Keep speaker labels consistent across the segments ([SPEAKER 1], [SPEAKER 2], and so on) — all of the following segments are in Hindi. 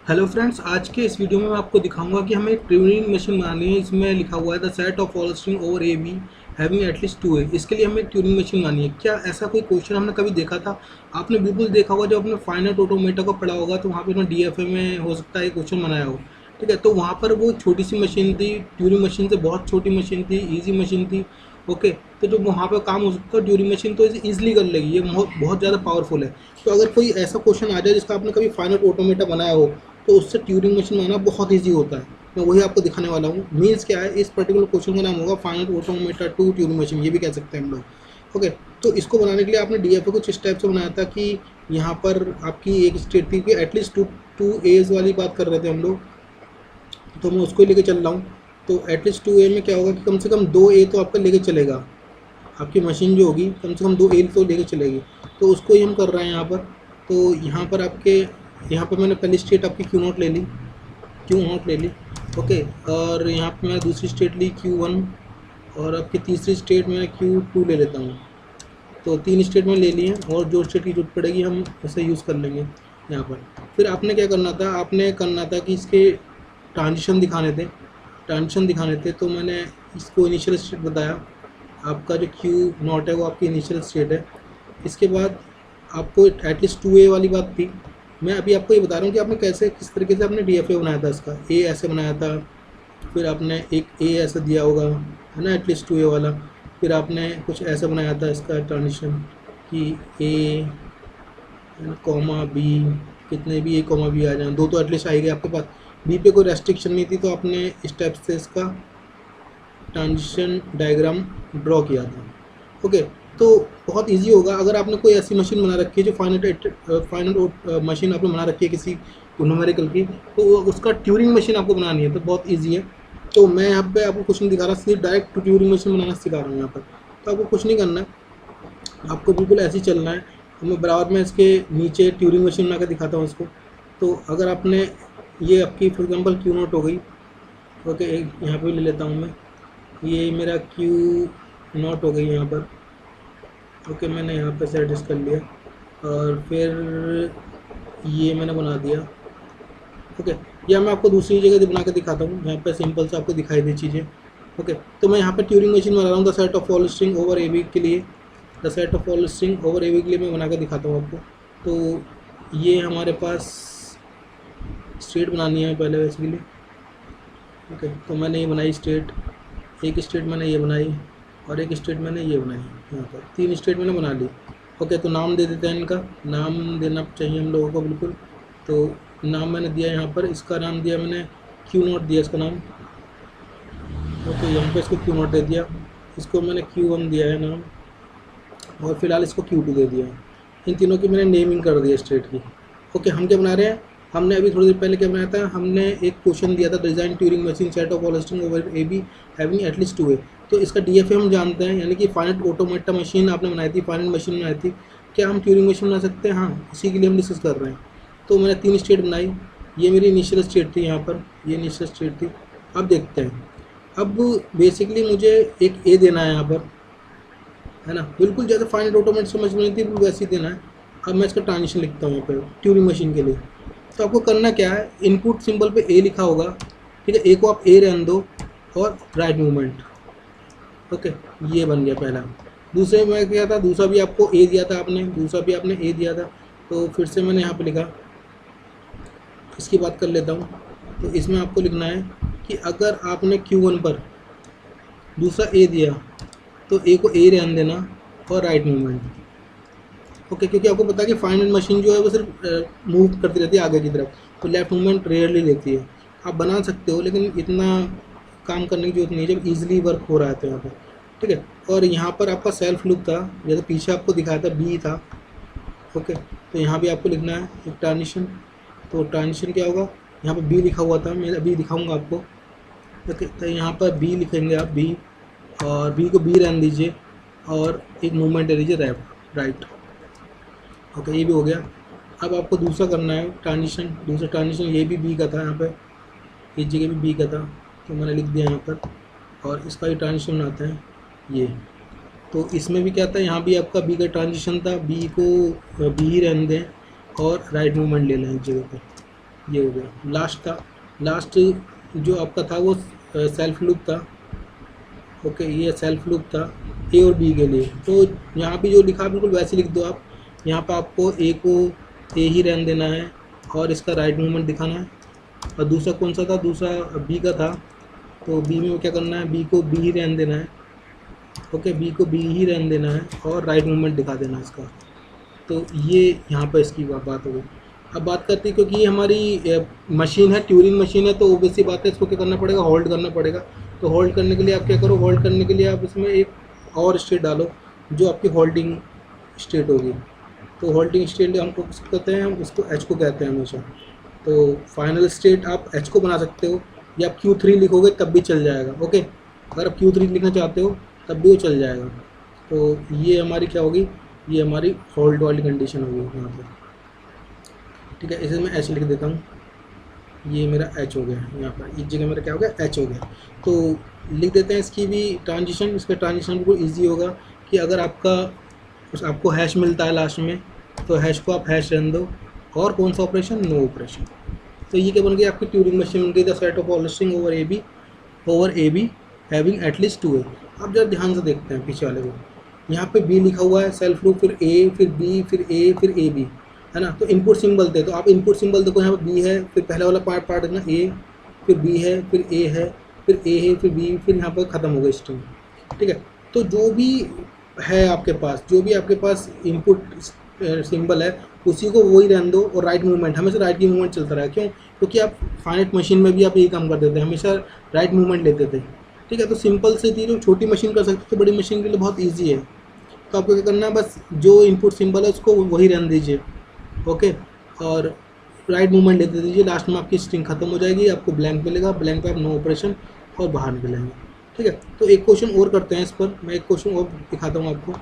[SPEAKER 1] हेलो फ्रेंड्स, आज के इस वीडियो में मैं आपको दिखाऊंगा कि हमें एक ट्यूनिंग मशीन बनानी है। इसमें लिखा हुआ है the set of all string over A B having at least two A. इसके लिए हमें एक ट्यूनिंग मशीन बनानी है। क्या ऐसा कोई क्वेश्चन हमने कभी देखा था? आपने बिल्कुल देखा होगा, जब आपने फाइनाइट ऑटोमेटा को पढ़ा होगा तो वहाँ पे डीएफए में हो सकता है क्वेश्चन बनाया हो। ठीक है, तो वहाँ पर वो छोटी सी मशीन थी, ट्यूरिंग मशीन से बहुत छोटी मशीन थी, ईजी मशीन थी। ओके, तो जो वहाँ पर काम हो सकता है ट्यूरिंग मशीन तो ईजिली कर लेगी, ये बहुत बहुत ज़्यादा पावरफुल है। तो अगर कोई ऐसा क्वेश्चन आ जाए जिसका आपने कभी फाइनाइट ऑटोमेटा बनाया हो तो उससे ट्यूरिंग मशीन बनाना बहुत ईजी होता है। मैं वही आपको दिखाने वाला हूँ। मीन्स क्या है, इस पर्टिकुलर क्वेश्चन का नाम होगा finite automata to Turing machine, ये भी कह सकते हैं हम लोग। ओके, तो इसको बनाने के लिए आपने डीएफए कुछ इस टाइप से बनाया था कि यहाँ पर आपकी एक स्टेट थी कि एटलीस्ट टू टू एज वाली बात कर रहे थे हम लोग, तो मैं उसको लेके चल रहा हूँ। तो एटलीस्ट टू ए में क्या होगा कि कम से कम दो ए तो आपका लेके चलेगा, आपकी मशीन जो होगी कम से कम दो ए तो लेके चलेगी। तो उसको ही हम कर रहे हैं यहाँ पर। तो यहाँ पर आपके यहाँ पर मैंने पहली स्टेट आपकी क्यू नॉट ले ली, क्यू नॉट ले ली। ओके, और यहाँ पे मैंने दूसरी स्टेट ली क्यू वन, और आपकी तीसरी स्टेट मैं क्यू टू ले लेता हूँ। तो तीन स्टेट में ले लिए, और जो स्टेट की जरूरत पड़ेगी हम उसे यूज़ कर लेंगे यहाँ पर। फिर आपने क्या करना था, आपने करना था कि इसके ट्रांजिशन दिखाने थे, ट्रांजिशन दिखाने थे। तो मैंने इसको इनिशियल स्टेट बताया, आपका जो क्यू नॉट है वो आपकी इनिशियल स्टेट है। इसके बाद आपको एटलीस्ट टू ए वाली बात थी। मैं अभी आपको ये बता रहा हूँ कि आपने कैसे किस तरीके से आपने डीएफए बनाया था। इसका ए ऐसे बनाया था, फिर आपने एक ए ऐसे दिया होगा, है ना, एटलीस्ट टू ए वाला। फिर आपने कुछ ऐसा बनाया था इसका ट्रांजिशन कि ए कॉमा बी, कितने भी ए कॉमा बी आ जाए, दो तो एटलीस्ट आएंगे आपके पास। बी पे कोई रेस्ट्रिक्शन नहीं थी, तो आपने इस टाइप से इसका ट्रांजिशन डायग्राम ड्रॉ किया था। ओके, तो बहुत इजी होगा। अगर आपने कोई ऐसी मशीन बना रखी है जो फाइनाइट मशीन आपने बना रखी है किसी न्यूमेरिकल की, तो उसका ट्यूरिंग मशीन आपको बनानी है तो बहुत इजी है। तो मैं यहाँ पे आपको कुछ नहीं दिखा रहा, सिर्फ डायरेक्ट ट्यूरिंग मशीन बनाना सिखा रहा हूँ यहाँ पर। तो आपको कुछ नहीं करना है, आपको बिल्कुल ऐसे ही चलना है। तो मैं बराबर में इसके नीचे ट्यूरिंग मशीन बना कर दिखाता हूँ इसको। तो अगर आपने ये आपकी फॉर एग्जाम्पल क्यू नॉट हो गई। ओके, यहाँ पर ले लेता हूँ मैं, ये मेरा क्यू नॉट हो गई यहाँ पर। ओके, मैंने यहाँ पे से एडजस्ट कर लिया, और फिर ये मैंने बना दिया। ओके, या मैं आपको दूसरी जगह बना के दिखाता हूँ, यहाँ पे सिंपल से आपको दिखाई दी चीज़ें। ओके, तो मैं यहाँ पे ट्यूरिंग मशीन बना रहा हूँ the set of all string over A B के लिए। The set of all string over A B के लिए मैं बना के दिखाता हूँ आपको। तो ये हमारे पास स्टेट बनानी है पहले बेसिकली। ओके, तो मैंने ये बनाई स्टेट, एक स्टेट मैंने ये बनाई, और एक स्टेट मैंने ये बनाई। यहाँ पर तीन स्टेट मैंने बना ली। ओके, तो नाम दे देते हैं, इनका नाम देना चाहिए हम लोगों को बिल्कुल। तो नाम मैंने दिया यहाँ पर, इसका नाम दिया मैंने क्यू नॉट दिया इसका नाम। ओके, यहाँ पे इसको क्यू नॉट दे दिया, इसको मैंने क्यू वन दिया है नाम, और फिलहाल इसको क्यू टू दे दिया है। इन तीनों की मैंने नेमिंग कर दिया स्टेट की। ओके, हम क्या बना रहे हैं, हमने अभी थोड़ी देर पहले क्या बनाया था, हमने एक क्वेश्चन दिया था design Turing machine set of all string over A B having at least two A. तो इसका डीएफए हम जानते हैं, यानी कि फाइनाइट ऑटोमेटा मशीन आपने बनाई थी, फाइनाइट मशीन बनाई थी। क्या हम ट्यूरिंग मशीन बना सकते हैं? हाँ, इसी के लिए हम डिस्कस कर रहे हैं। तो मैंने तीन स्टेट बनाई, ये मेरी इनिशियल स्टेट थी यहाँ पर, ये इनिशियल स्टेट थी। अब देखते हैं, अब बेसिकली मुझे एक ए देना है यहाँ पर, है ना, बिल्कुल जैसे फाइनाइट ऑटोमेटा समझ में नहीं थी, बिल्कुल वैसे ही देना है। अब मैं इसका ट्रांजिशन लिखता हूँ यहाँ पर ट्यूरिंग मशीन के लिए। तो आपको करना क्या है, इनपुट सिंबल पे ए लिखा होगा, ठीक है, ए को आप ए रहने दो, और राइट मूवमेंट। ओके, ये बन गया पहला। दूसरे में क्या था, दूसरा भी आपको ए दिया था आपने, दूसरा भी आपने ए दिया था। तो फिर से मैंने यहाँ पे लिखा, इसकी बात कर लेता हूँ। तो इसमें आपको लिखना है कि अगर आपने Q1 पर दूसरा ए दिया तो ए को ए रहने देना, और राइट मूवमेंट। ओके, क्योंकि आपको पता है कि फाइनाइट मशीन जो है वो सिर्फ मूव करती रहती है आगे की तरफ, तो लेफ्ट मूवमेंट रेयरली लेती है। आप बना सकते हो, लेकिन इतना काम करने की जरूरत नहीं है जब इजीली वर्क हो रहा है तो यहाँ पर। ठीक है, और यहाँ पर आपका सेल्फ लुक था, जैसे पीछे आपको दिखाया था बी था। ओके, तो यहाँ भी आपको लिखना है एक ट्रांजिशन। तो ट्रांजिशन क्या होगा, यहाँ पर बी लिखा हुआ था, मैं अभी दिखाऊँगा आपको। ओके, तो यहाँ पर बी लिखेंगे आप, बी, और बी को बी रहने दीजिए, और एक मूवमेंट ले लीजिए राइट। ओके, ये भी हो गया। अब आपको दूसरा करना है ट्रांजिशन, दूसरा ट्रांजिशन ये भी बी का था, यहाँ पर इस जगह भी बी का था, तो मैंने लिख दिया यहाँ पर। और इसका भी ट्रांजिशन आता है ये। तो इसमें भी क्या था, यहाँ भी आपका बी का ट्रांजिशन था, बी को बी ही रहने दें, और राइट मूवमेंट ले लें इस जगह पर। ये हो गया लास्ट था। लास्ट जो आपका था वो सेल्फ लूप था। ओके, ये सेल्फ लूप था ए और बी के लिए। तो यहाँ पे जो लिखा बिल्कुल वैसे लिख दो आप। यहाँ पे आपको ए को ए ही रहने देना है और इसका राइट मूवमेंट दिखाना है। और दूसरा कौन सा था, दूसरा बी का था, तो बी में क्या करना है, बी को बी ही रहने देना है। ओके, बी को बी ही रहने देना है और राइट मूवमेंट दिखा देना है इसका। तो ये यहाँ पर इसकी बात हो गई। अब बात करते हैं, क्योंकि ये हमारी मशीन है, ट्यूरिंग मशीन है, तो ऑब्वियसली बात है इसको क्या करना पड़ेगा, होल्ड करना पड़ेगा। तो होल्ड करने के लिए आप क्या करो, होल्ड करने के लिए आप इसमें एक और स्टेट डालो जो आपकी होल्डिंग स्टेट होगी। तो होल्डिंग स्टेट हमको किसको कहते हैं, हम उसको एच को कहते हैं हमेशा। तो फाइनल स्टेट आप एच को बना सकते हो, या आप Q3 लिखोगे तब भी चल जाएगा। ओके, अगर आप Q3 लिखना चाहते हो तब भी वो चल जाएगा। तो ये हमारी क्या होगी, ये हमारी होल्ड वाली कंडीशन होगी यहाँ पर। ठीक है, इसे मैं एच लिख देता हूँ, ये मेरा एच हो गया। यहाँ पर इस जगह मेरा क्या हो गया, एच हो गया। तो लिख देते हैं इसकी भी ट्रांजिशन। इसका ट्रांजिशन बिल्कुल ईजी होगा कि अगर आपको हैश मिलता है लास्ट में, तो हैश को आप हैश रहने दो, और कौन सा ऑपरेशन, नो ऑपरेशन। तो ये क्या बन गई, आपकी ट्यूरिंग मशीन बन गई, the set of all string over A B having at least 2a। अब जरा ध्यान से देखते हैं पीछे वाले को। यहाँ पे बी लिखा हुआ है, सेल्फ लूप, फिर ए, फिर बी, फिर ए, फिर ए बी, है ना। तो इनपुट सिंबल थे, तो आप इनपुट सिंबल देखो, यहाँ पे बी है, फिर पहले वाला पार्ट देखना ए, फिर बी है, फिर ए है, फिर ए है, फिर बी, फिर यहाँ पर ख़त्म हो गई स्ट्रिंग। ठीक है, तो जो भी है आपके पास, जो भी आपके पास इनपुट सिंबल है, उसी को वही रहने दो, और राइट मूवमेंट हमेशा राइट की मूवमेंट चलता रहा। क्यों, क्योंकि आप फाइनेट मशीन में भी आप यही काम करते थे, हमेशा राइट मूवमेंट लेते थे। ठीक है, तो सिंपल से थी, जो छोटी मशीन कर सकते थे, बड़ी मशीन के लिए बहुत ईजी है। तो आपको क्या करना है, बस जो इनपुट सिंबल है उसको वही रहने दीजिए। ओके, और राइट मूवमेंट लेते दीजिए, लास्ट में आपकी स्ट्रिंग खत्म हो जाएगी, आपको ब्लैंक मिलेगा, ब्लैंक पे आप नो ऑपरेशन और बाहर निकलेंगे। ठीक है, तो एक क्वेश्चन और करते हैं इस पर, मैं एक क्वेश्चन और दिखाता हूँ आपको।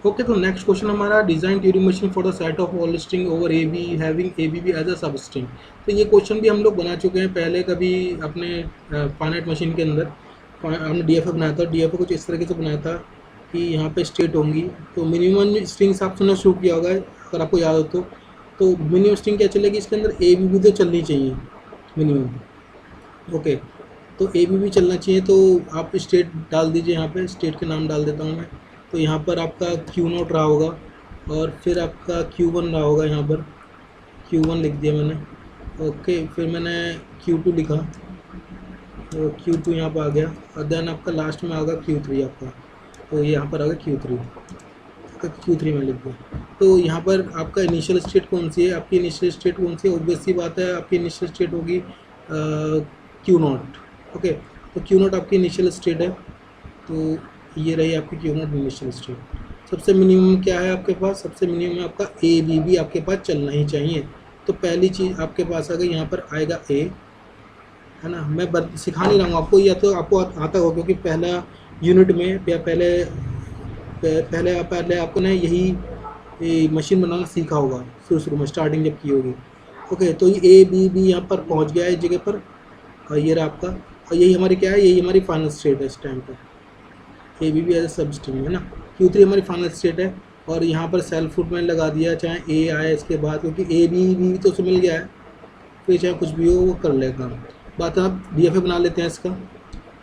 [SPEAKER 1] ओके, तो नेक्स्ट क्वेश्चन हमारा, design Turing machine for the set of all string over A B having A B B as a substring. तो ये क्वेश्चन भी हम लोग बना चुके हैं पहले कभी अपने फाइनाइट मशीन के अंदर। हमने DFA बनाया था, DFA कुछ इस तरीके से बनाया था कि यहाँ पे स्टेट होंगी, तो मिनिमम स्ट्रिंग्स आप सुनना शुरू किया होगा अगर आपको याद हो तो मिनिमम स्ट्रिंग क्या चलेगी इसके अंदर, ए बी बी तो चलनी चाहिए मिनिमम। ओके, तो ए बी बी चलना चाहिए, तो आप स्टेट डाल दीजिए। यहाँ पे स्टेट के नाम डाल देता हूँ मैं। तो यहाँ पर आपका Q0 रहा होगा, और फिर आपका Q1 रहा होगा, यहाँ पर Q1 लिख दिया मैंने। ओके, फिर मैंने Q2 लिखा, तो Q2 यहाँ पर आ गया, और देन आपका लास्ट में आएगा Q3 आपका, तो यहाँ पर आ गया Q3, तो Q3 में लिख दिया। तो यहाँ पर आपका इनिशियल स्टेट कौन सी है, आपकी इनिशियल स्टेट कौन सी है, ऑब्वियस सी बात है आपकी इनिशियल स्टेट होगी Q0। ओके, तो Q0 आपकी इनिशियल स्टेट है, तो ये रही आपकी Q0 इनिशियल स्टेट। सबसे मिनिमम क्या है आपके पास, सबसे मिनिमम है आपका ए बी बी आपके पास चलना ही चाहिए। तो पहली चीज़ आपके पास आ गई, यहाँ पर आएगा ए, है ना। मैं सिखा नहीं रहा हूँ आपको, या तो आपको आता होगा, क्योंकि पहला यूनिट में या पहले आपको ना यही मशीन बनाना सीखा होगा शुरू में, स्टार्टिंग जब की होगी। ओके, तो ये ए बी बी यहाँ पर पहुँच गया है इस जगह पर, और ये रहा आपका, और यही हमारी क्या है, यही हमारी फाइनल स्टेट है इस टाइम पर, A B B as a substring, है ना। Q3 हमारी फाइनल स्टेट है, और यहाँ पर सेल्फ फुट मैंने लगा दिया, चाहे ए आए इसके बाद, क्योंकि ए बी बी तो उसे मिल गया है, फिर चाहे कुछ भी हो वो कर लेगा। बात आप DFA बना लेते हैं इसका,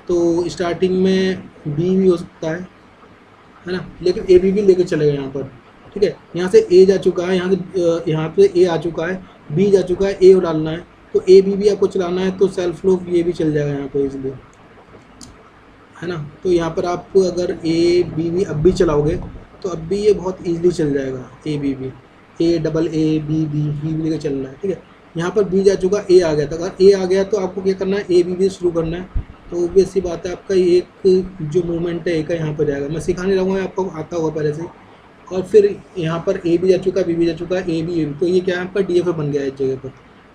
[SPEAKER 1] तो स्टार्टिंग में बी भी हो सकता है ना, लेकिन ए बी भी लेके चलेगा यहाँ पर। ठीक है, यहाँ से ए जा चुका है, यहाँ पे ए आ चुका है, बी जा चुका है, ए डालना है, तो ए बी भी आपको चलाना है, तो सेल्फ लूप ये भी चल जाएगा यहाँ पर इसलिए, है ना। तो यहाँ पर आप अगर ए बी बी अब भी चलाओगे तो अब भी ये बहुत ईजिली चल जाएगा, A B B, A double A B B B भी लेकर चलना है। ठीक है, यहाँ पर बी जा चुका, ए आ गया था, अगर ए आ गया तो आपको क्या करना है, ए बी बी शुरू करना है। तो ऑब्वियस सी बात है, आपका एक जो मूवमेंट है ए का यहाँ पर जाएगा, मैं सिखा नहीं रहूँगा, आपको आता होगा पहले से। और फिर यहाँ पर ए भी जा चुका, बी भी जा चुका, ए बी, तो ये क्या है आपका DFA बन गया है इस जगह पर।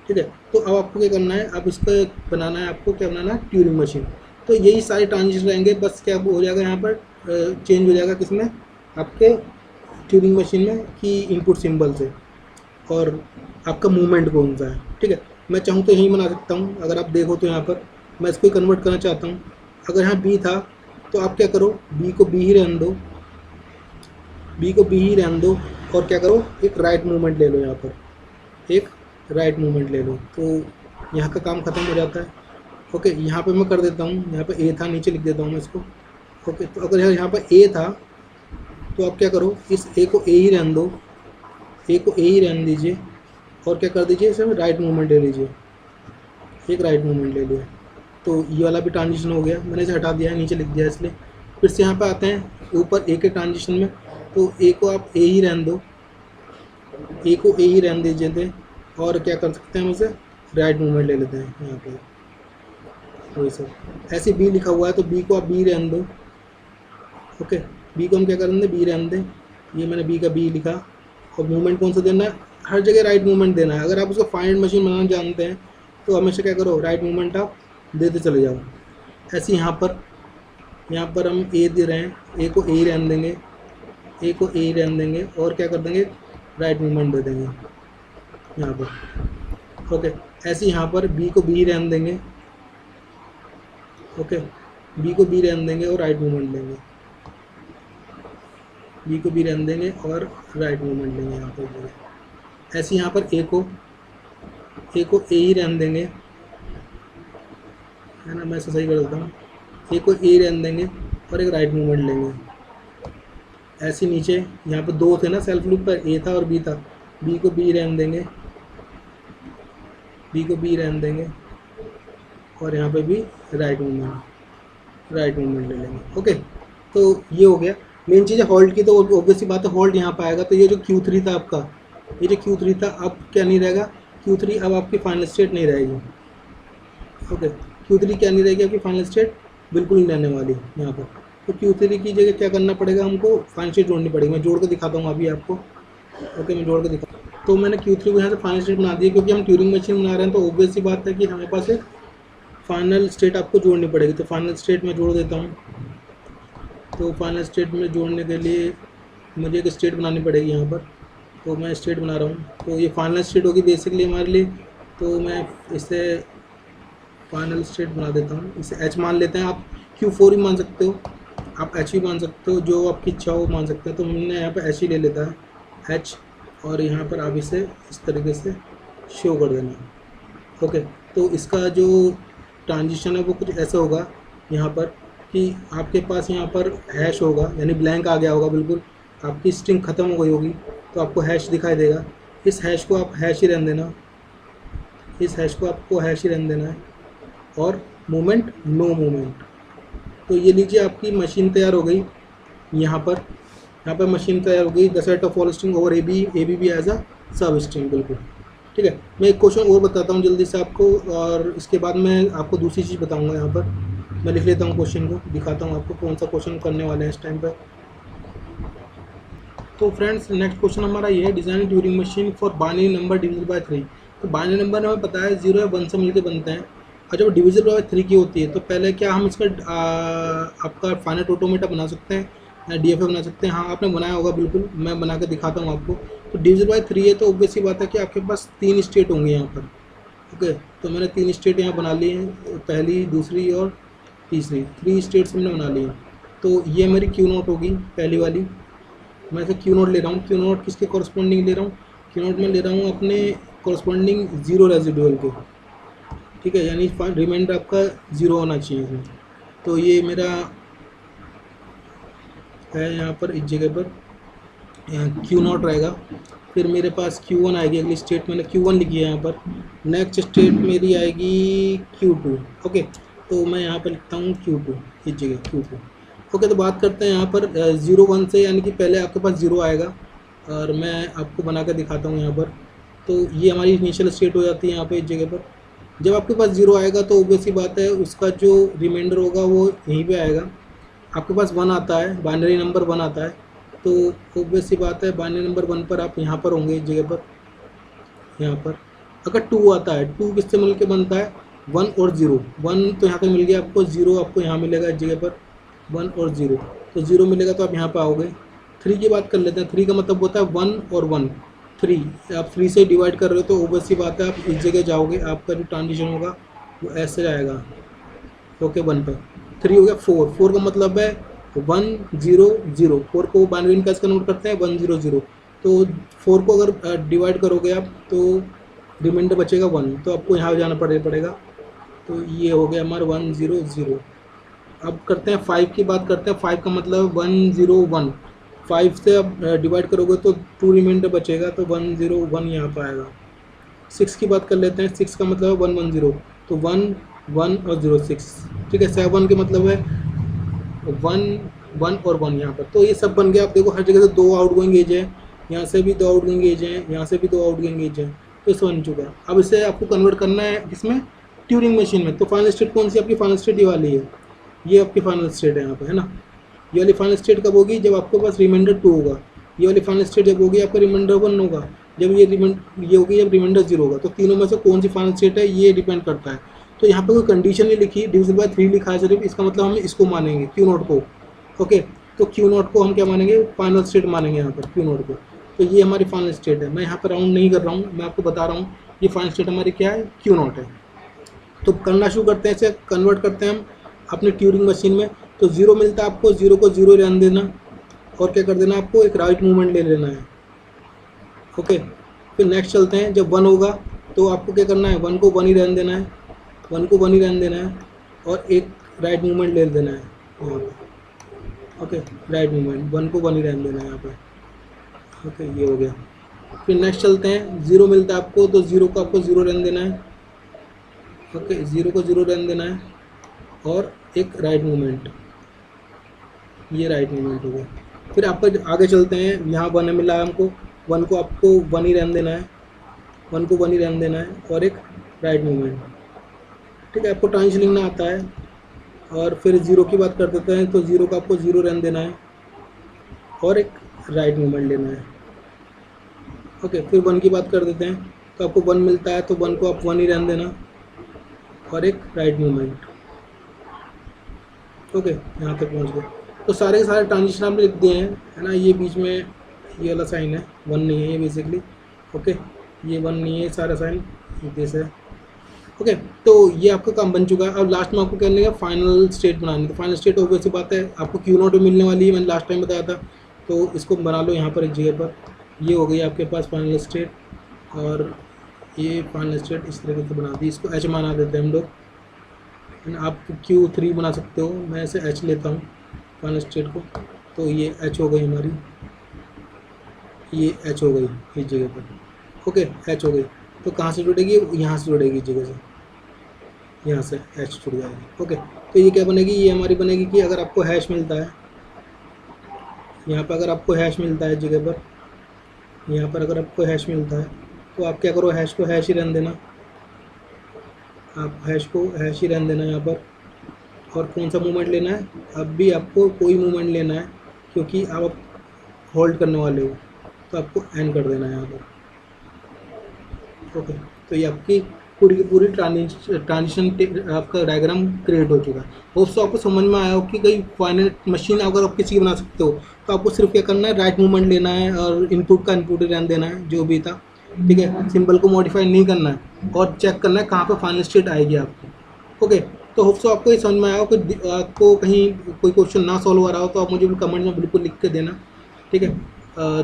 [SPEAKER 1] ठीक है, तो अब आपको क्या करना है, अब इसका बनाना है, आपको क्या बनाना है, ट्यूरिंग मशीन। तो यही सारे ट्रांजिशन रहेंगे, बस क्या हो जाएगा यहाँ पर चेंज हो जाएगा किसमें, आपके ट्यूरिंग मशीन में, कि इनपुट सिंबल से, और आपका मूवमेंट कौन सा है। ठीक है, मैं चाहूँ तो यही बना सकता हूँ, अगर आप देखो तो यहाँ पर मैं इसको कन्वर्ट करना चाहता हूँ। अगर यहाँ बी था तो आप क्या करो, बी को बी ही रहने दो, बी को बी ही रहने दो, और क्या करो, एक राइट मूवमेंट ले लो, यहाँ पर एक राइट मूवमेंट ले लो, तो यहाँ का काम ख़त्म हो जाता है। ओके, यहाँ पे मैं कर देता हूँ, यहाँ पे ए था, नीचे लिख देता हूँ मैं इसको। ओके, तो अगर यहाँ पर ए था तो आप क्या करो, इस ए को ए ही रहने दो, ए को ए ही रहने दीजिए, और क्या कर दीजिए, इसे राइट मूवमेंट ले लीजिए, एक राइट मूवमेंट ले लिया। तो ये वाला भी ट्रांजिशन हो गया, मैंने इसे हटा दिया है, नीचे लिख दिया इसलिए। फिर से यहाँ पे आते हैं ऊपर ए के ट्रांजिशन में, तो ए को आप ए ही रहने दो, ए को ए ही रहने दीजिए थे, और क्या कर सकते हैं हम इसे राइट मूवमेंट ले लेते हैं यहाँ पे, वही सब। ऐसे बी लिखा हुआ है तो बी को आप बी रहने दो। ओके, बी को हम क्या करेंगे, बी रहने दें, ये मैंने बी का बी लिखा। और मूवमेंट कौन सा देना है, हर जगह राइट मूवमेंट देना है। अगर आप उसको फाइनाइट मशीन बनाना जानते हैं तो हमेशा क्या करो, राइट मूवमेंट आप देते चले जाओ। ऐसे यहाँ पर हम ए दे रहे हैं, ए को ए रहने देंगे, ए को ए रहने देंगे, और क्या कर देंगे, राइट मूवमेंट दे देंगे यहाँ पर। ओके, ऐसे यहाँ पर बी को बी रहने देंगे। ओके, बी को बी रहने देंगे और राइट मूवमेंट लेंगे, बी को बी रहने देंगे और राइट मूवमेंट लेंगे यहाँ पर। ऐसे यहाँ पर ए को ए ही रहने देंगे, है ना, मैं ऐसा सही कर देता हूँ, ए को ए रहने देंगे और एक राइट मूवमेंट लेंगे। ऐसे नीचे यहाँ पर दो थे ना सेल्फ लूप पर, ए था और बी था, बी को बी रहने देंगे, बी को बी रहने देंगे, और यहाँ पे भी राइट मूवमेंट ले लेंगे। ओके, तो ये हो गया। मेन चीज़ है होल्ड की, तो ऑब्वियसली बात है होल्ड यहाँ पर आएगा। तो ये जो Q3 था आपका, ये जो Q3 था अब क्या नहीं रहेगा, Q3 अब आपकी फाइनल स्टेट नहीं रहेगी। ओके, Q3 क्या नहीं रहेगी, आपकी फाइनल स्टेट बिल्कुल नहीं रहने वाली यहाँ पर। तो Q3 की जगह क्या करना पड़ेगा, हमको फाइनल स्टेट जोड़नी पड़ेगी। मैं जोड़ के दिखाता हूँ अभी आपको। ओके, मैं जोड़ के दिखा, तो मैंने Q3 को यहाँ से फाइनल स्टेट बना दी, क्योंकि हम ट्यूरिंग मशीन बना रहे हैं, तो ऑब्वियस सी बात है कि हमारे पास एक फाइनल स्टेट आपको जोड़नी पड़ेगी। तो फाइनल स्टेट में जोड़ देता हूँ। तो फाइनल स्टेट में जोड़ने के लिए मुझे एक स्टेट बनानी पड़ेगी यहाँ पर, तो मैं स्टेट बना रहा हूँ। तो ये फाइनल स्टेट होगी बेसिकली हमारे लिए, तो मैं इसे फाइनल स्टेट बना देता हूँ। इसे H मान लेते हैं, आप Q4 भी मान सकते हो, आप H भी मान सकते हो, जो आपकी इच्छा हो मान सकते हैं। तो हमने यहाँ पर H ही ले लेता है, H, और यहाँ पर आप इसे इस तरीके से शो कर देना। ओके, तो इसका जो ट्रांजिशन है वो कुछ ऐसा होगा यहाँ पर कि आपके पास यहाँ पर हैश होगा, यानी ब्लैंक आ गया होगा, बिल्कुल आपकी स्ट्रिंग ख़त्म हो गई होगी, तो आपको हैश दिखाई देगा। इस हैश को आप हैश ही रहने देना, इस हैश को आपको हैश ही रहने देना है, और मूवमेंट नो मूवमेंट। तो ये लीजिए आपकी मशीन तैयार हो गई। यहाँ पर मशीन तैयार हो गई, the set of all string over A B भी एज अ सब स्ट्रिंग, बिल्कुल ठीक है। मैं एक क्वेश्चन और बताता हूँ जल्दी से आपको, और इसके बाद मैं आपको दूसरी चीज़ बताऊँगा। यहाँ पर मैं लिख लेता हूँ क्वेश्चन को, दिखाता हूँ आपको कौन सा क्वेश्चन करने वाले हैं इस टाइम पर। तो फ्रेंड्स, नेक्स्ट क्वेश्चन हमारा ये है, design Turing machine for binary number divisible by 3। तो बाइनरी नंबर हमें पता है 0 या 1 से मिलकर बनते हैं, और जब डिविजिबल बाय 3 की होती है तो पहले क्या हम इसका आपका फाइनाइट ऑटोमेटा बना सकते हैं या DFA बना सकते हैं। हाँ, आपने बनाया होगा, बिल्कुल मैं बना कर दिखाता हूँ आपको। तो डिविजिबल बाय 3 है, तो ऑब्वियस सी बात है कि आपके पास 3 स्टेट होंगे यहाँ पर। ओके, तो मैंने 3 स्टेट यहाँ बना ली हैं, पहली, दूसरी और तीसरी, 3 स्टेट्स मैंने बना ली हैं। तो ये मेरी Q0 होगी, पहली वाली। मैं इसे Q0 ले रहा हूँ। Q0 किसके कॉरस्पॉन्डिंग ले रहा हूँ, Q0 में ले रहा हूँ अपने कॉरस्पॉन्डिंग 0 रेजिडुअल के, ठीक है, यानी रिमाइंडर आपका 0 होना चाहिए इसमें। तो ये मेरा है यहाँ पर, इस जगह पर Q0 रहेगा। फिर मेरे पास Q1 आएगी, अगली स्टेट मैंने Q1 लिखी है यहाँ पर। नेक्स्ट स्टेट मेरी आएगी Q2। ओके, तो मैं यहाँ पर लिखता हूँ Q2, इस जगह Q2। ओके, तो बात करते हैं यहाँ पर 0 1 से, यानी कि पहले आपके पास 0 आएगा, और मैं आपको बना कर दिखाता हूँ यहाँ पर। तो ये हमारी इनिशियल स्टेट हो जाती है यहाँ पे, इस जगह पर। जब आपके पास 0 आएगा तो ऑब्वियस सी बात है उसका जो रिमाइंडर होगा वो यहीं पे आएगा। आपके पास 1 आता है, बाइनरी नंबर 1 आता है, तो ऑब्वियस सी बात है बाइनरी नंबर 1 पर आप यहाँ पर होंगे, इस जगह पर, यहाँ पर। अगर 2 आता है, 2 किससे मिल के बनता है, 1 और 0। 1 तो यहाँ पे मिल गया आपको, 0 आपको यहाँ मिलेगा इस जगह पर, 1 और 0। तो 0 मिलेगा तो आप यहाँ पर आओगे। 3 की बात कर लेते हैं। 3 का मतलब होता है 1 और 1, 3। आप 3 से डिवाइड कर रहे हो तो ऑब्वियस सी बात है आप इस जगह जाओगे, आपका जो ट्रांजिशन होगा वो ऐसे आएगा। ओके, 1 पर 3 हो गया। 4 का मतलब है 1 0 0। 4 को बाइनरी में कैसे कन्वर्ट करते हैं, 1 0 0। तो 4 को अगर डिवाइड करोगे आप तो रिमाइंडर बचेगा 1, तो आपको यहाँ जाना पड़ेगा। तो ये हो गया हमारा 1 0 0। अब करते हैं 5 की बात करते हैं। 5 का मतलब 1 0 1। 5 से अब डिवाइड करोगे तो 2 रिमाइंडर बचेगा, तो 1 0 1 यहाँ पर आएगा। 6 की बात कर लेते हैं। 6 का मतलब 1 1 0, तो 1 1 और 0 6। ठीक है, 7 के मतलब है 1 1 और 1 यहाँ पर। तो ये सब बन गया। आप देखो हर जगह से 2 आउटगोइंग एज है, यहाँ से भी 2 आउटगोइंग एज है, यहाँ से भी 2 आउटगोइंग एज है। तो इस बन चुका है। अब इसे आपको कन्वर्ट करना है इसमें ट्यूरिंग मशीन में। तो फाइनल स्टेट कौन सी आपकी फाइनल स्टेट? ये वाली है, ये आपकी फाइनल स्टेट है यहाँ पे, है ना। ये वाली फाइनल स्टेट कब होगी? जब आपके पास रिमाइंडर 2 होगा। ये वाली फाइनल स्टेट जब होगी आपका रिमाइंडर 1 होगा। जब ये होगी जब रिमाइंडर 0 होगा। तो तीनों में से कौन सी फाइनल स्टेट है ये डिपेंड करता है। तो यहाँ पे कोई कंडीशन नहीं लिखी, डिविजिबल बाय 3 लिखा है सिर्फ, इसका मतलब हम इसको मानेंगे क्यू नोट को। ओके, तो क्यू नोट को हम क्या मानेंगे? फाइनल स्टेट मानेंगे यहाँ पर क्यू नोट को। तो ये हमारी फाइनल स्टेट है। मैं यहाँ पर राउंड नहीं कर रहा हूँ, मैं आपको बता रहा हूँ ये फाइनल स्टेट हमारी क्या है? क्यू नोट है। तो करना शुरू करते हैं, इसे कन्वर्ट करते हैं हम अपनी ट्यूरिंग मशीन में। तो 0 मिलता है आपको, 0 को 0 रहने देना और क्या कर देना आपको? एक राइट मूवमेंट ले लेना है। ओके, फिर नेक्स्ट चलते हैं। जब 1 होगा तो आपको क्या करना है? 1 को 1 ही रहने देना है, 1 को 1 ही रहने देना है और एक राइट मूवमेंट ले लेना है यहाँ पर। ओके, राइट मूवमेंट 1 को 1 ही रहने देना है यहाँ पर। ओके, ये हो गया। फिर नेक्स्ट चलते हैं। 0 मिलता है आपको, तो 0 को आपको 0 रहने देना है। ओके, 0 को 0 रहने देना है और एक राइट मूवमेंट, ये राइट मूवमेंट हो गया। फिर आपको आगे चलते हैं। यहाँ 1 मिला है हमको, 1 को आपको 1 ही रहने देना है, 1 को 1 ही रहने देना है और एक राइट मूवमेंट। ठीक है, आपको ट्रांजिशन लिखना आता है। और फिर 0 की बात कर देते हैं। तो 0 को आपको 0 रहने देना है और एक राइट मूवमेंट लेना है। ओके, फिर 1 की बात कर देते हैं। तो आपको 1 मिलता है, तो 1 को आप 1 ही रहने देना और एक राइट मूवमेंट। ओके, यहाँ तक पहुँच गए। तो सारे के सारे ट्रांजिशन आपने लिख दिए हैं, है ना। ये बीच में ये वाला साइन है, 1 नहीं है ये बेसिकली। ओके, ये 1 नहीं है, सारा साइन दिस है। ओके, तो ये आपका काम बन चुका है। अब लास्ट में आपको क्या लेगा? फाइनल स्टेट बनानी। तो फाइनल स्टेट ऑब्वियस सी बात है आपको क्यू नोट में मिलने वाली है, मैंने लास्ट टाइम बताया था। तो इसको बना लो यहाँ पर एक जगह पर। ये हो गई आपके पास फाइनल स्टेट, और ये फाइनल स्टेट इस तरीके से बना दी। इसको एच बना देते हैं हम लोग, आप Q3 बना सकते हो। मैं ऐसे H लेता हूँ फाइनल स्टेट को। तो ये H हो गई हमारी, ये H हो गई इस जगह पर। ओके, H हो गई। तो कहाँ से जुड़ेगी? यहाँ से जुड़ेगी इस जगह से, यहाँ से H जुड़ जाएगी। ओके, तो ये क्या बनेगी? ये हमारी बनेगी कि अगर आपको हैश मिलता है यहाँ पर, अगर आपको हैश मिलता है जगह पर, यहाँ पर अगर आपको हैश मिलता है तो आप क्या करो? हैश को हैश ही रहने देना, आप हैश को हैश ही रहने देना यहाँ पर। और कौन सा मूवमेंट लेना है? अब भी आपको कोई मूवमेंट लेना है, क्योंकि आप होल्ड करने वाले हो, तो आपको एंड कर देना है यहाँ पर। ओके, तो ये आपकी पूरी की पूरी ट्रांजिशन आपका डायग्राम क्रिएट हो चुका है। होप्स आपको समझ में आया हो कि कई फाइनल मशीन अगर आप किसी की बना सकते हो तो आपको सिर्फ क्या करना है? राइट मूवमेंट लेना है और इनपुट का इनपुट ही रहने देना है जो भी था। ठीक है, सिंबल को मॉडिफाई नहीं करना है और चेक करना है कहाँ पे फाइनल स्टेट आएगी आपको। ओके, तो होप्स आपको ये समझ में आया हो कि आपको कहीं कोई क्वेश्चन ना सॉल्व हो रहा हो तो आप मुझे कमेंट में बिल्कुल लिख के देना। ठीक है,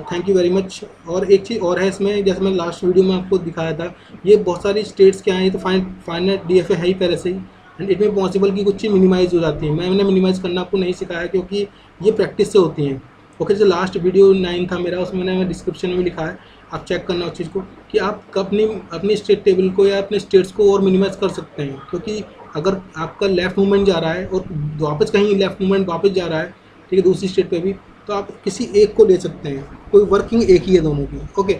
[SPEAKER 1] थैंक यू वेरी मच। और एक चीज़ और है इसमें, जैसे मैंने लास्ट वीडियो में आपको दिखाया था, ये बहुत सारी स्टेट्स क्या हैं, ये तो फाइनाइट DFA है ही पहले से ही, एंड इट में पॉसिबल की कुछ चीज़ मिनिमाइज हो जाती है। मैंने मिनिमाइज करना आपको नहीं सिखाया क्योंकि ये प्रैक्टिस से होती हैं। ओके, जो लास्ट वीडियो 9 था मेरा, उसमें मैंने डिस्क्रिप्शन में लिखा है, आप चेक करना उस चीज़ को कि आप अपनी स्टेट टेबल को या अपने स्टेट्स को और मिनिमाइज कर सकते हैं। क्योंकि अगर आपका लेफ्ट मूवमेंट जा रहा है और वापस कहीं लेफ्ट मूवमेंट वापस जा रहा है, ठीक है, दूसरी स्टेट पे भी, तो आप किसी एक को ले सकते हैं, कोई वर्किंग एक ही है दोनों की। ओके,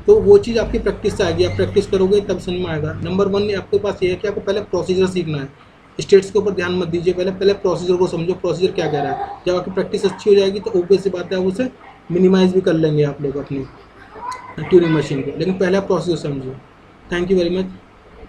[SPEAKER 1] तो वो चीज़ आपकी प्रैक्टिस से आएगी, आप प्रैक्टिस करोगे तब समझ में आएगा। नंबर 1 आपके पास ये है कि आपको पहले प्रोसीजर सीखना है। स्टेट्स के ऊपर ध्यान मत दीजिए, पहले प्रोसीजर को समझो, प्रोसीजर क्या कह रहा है। जब आपकी प्रैक्टिस अच्छी हो जाएगी तो ऑब्वियस सी बात है आप उसे मिनिमाइज भी कर लेंगे आप लोग अपनी ट्यूरिंग मशीन को, लेकिन पहले आप प्रोसीजर समझिए। Thank you very much.